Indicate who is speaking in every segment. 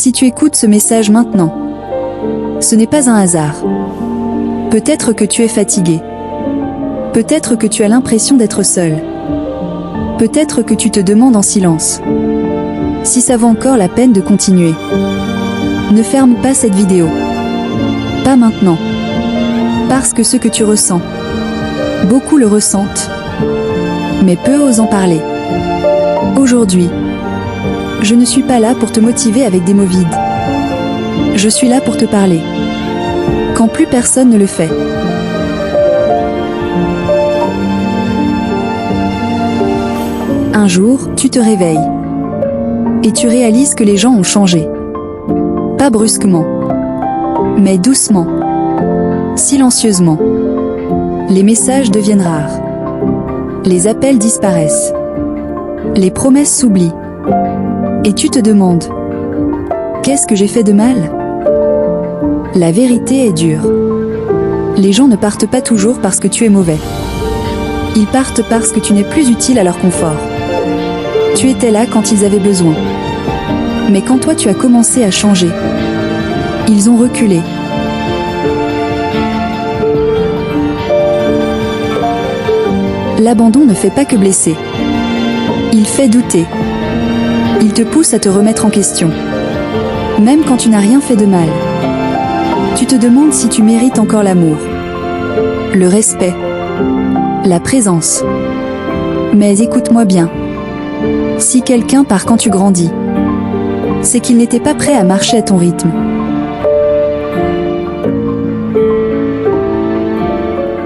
Speaker 1: Si tu écoutes ce message maintenant, ce n'est pas un hasard. Peut-être que tu es fatigué. Peut-être que tu as l'impression d'être seul. Peut-être que tu te demandes en silence si ça vaut encore la peine de continuer. Ne ferme pas cette vidéo. Pas maintenant. Parce que ce que tu ressens, beaucoup le ressentent, mais peu osent en parler. Aujourd'hui, je ne suis pas là pour te motiver avec des mots vides. Je suis là pour te parler, quand plus personne ne le fait. Un jour, tu te réveilles et tu réalises que les gens ont changé. Pas brusquement, mais doucement, silencieusement. Les messages deviennent rares. Les appels disparaissent. Les promesses s'oublient. Et tu te demandes, qu'est-ce que j'ai fait de mal? La vérité est dure. Les gens ne partent pas toujours parce que tu es mauvais. Ils partent parce que tu n'es plus utile à leur confort. Tu étais là quand ils avaient besoin. Mais quand toi tu as commencé à changer, ils ont reculé. L'abandon ne fait pas que blesser. Il fait douter. Il te pousse à te remettre en question. Même quand tu n'as rien fait de mal. Tu te demandes si tu mérites encore l'amour, le respect, la présence. Mais écoute-moi bien. Si quelqu'un part quand tu grandis, c'est qu'il n'était pas prêt à marcher à ton rythme.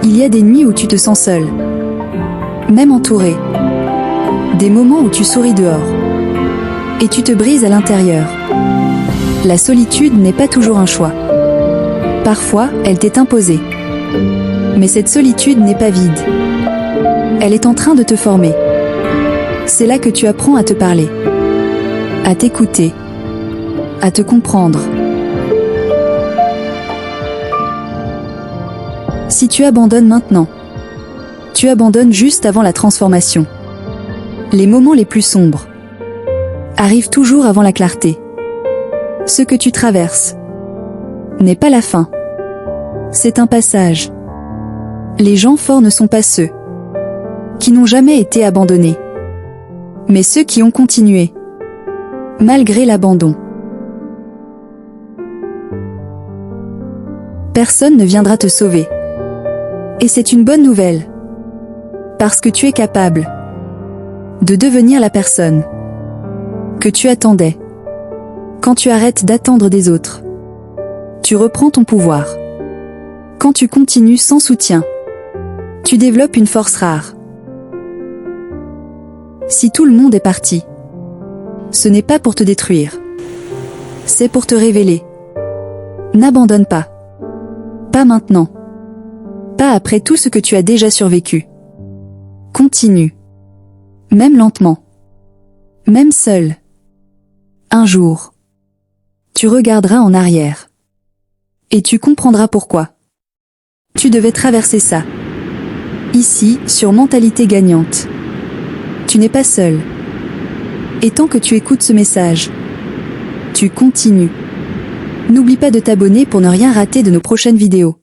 Speaker 1: Il y a des nuits où tu te sens seul, même entouré. Des moments où tu souris dehors, et tu te brises à l'intérieur. La solitude n'est pas toujours un choix. Parfois, elle t'est imposée. Mais cette solitude n'est pas vide. Elle est en train de te former. C'est là que tu apprends à te parler, à t'écouter, à te comprendre. Si tu abandonnes maintenant, tu abandonnes juste avant la transformation. Les moments les plus sombres arrivent toujours avant la clarté. Ce que tu traverses n'est pas la fin. C'est un passage. Les gens forts ne sont pas ceux qui n'ont jamais été abandonnés, mais ceux qui ont continué, malgré l'abandon. Personne ne viendra te sauver. Et c'est une bonne nouvelle, parce que tu es capable de devenir la personne que tu attendais. Quand tu arrêtes d'attendre des autres, tu reprends ton pouvoir. Quand tu continues sans soutien, tu développes une force rare. Si tout le monde est parti, ce n'est pas pour te détruire. C'est pour te révéler. N'abandonne pas. Pas maintenant. Pas après tout ce que tu as déjà survécu. Continue. Même lentement. Même seul. Un jour, tu regarderas en arrière. Et tu comprendras pourquoi. Tu devais traverser ça. Ici, sur Mentalité Gagnante. Tu n'es pas seul. Et tant que tu écoutes ce message, tu continues. N'oublie pas de t'abonner pour ne rien rater de nos prochaines vidéos.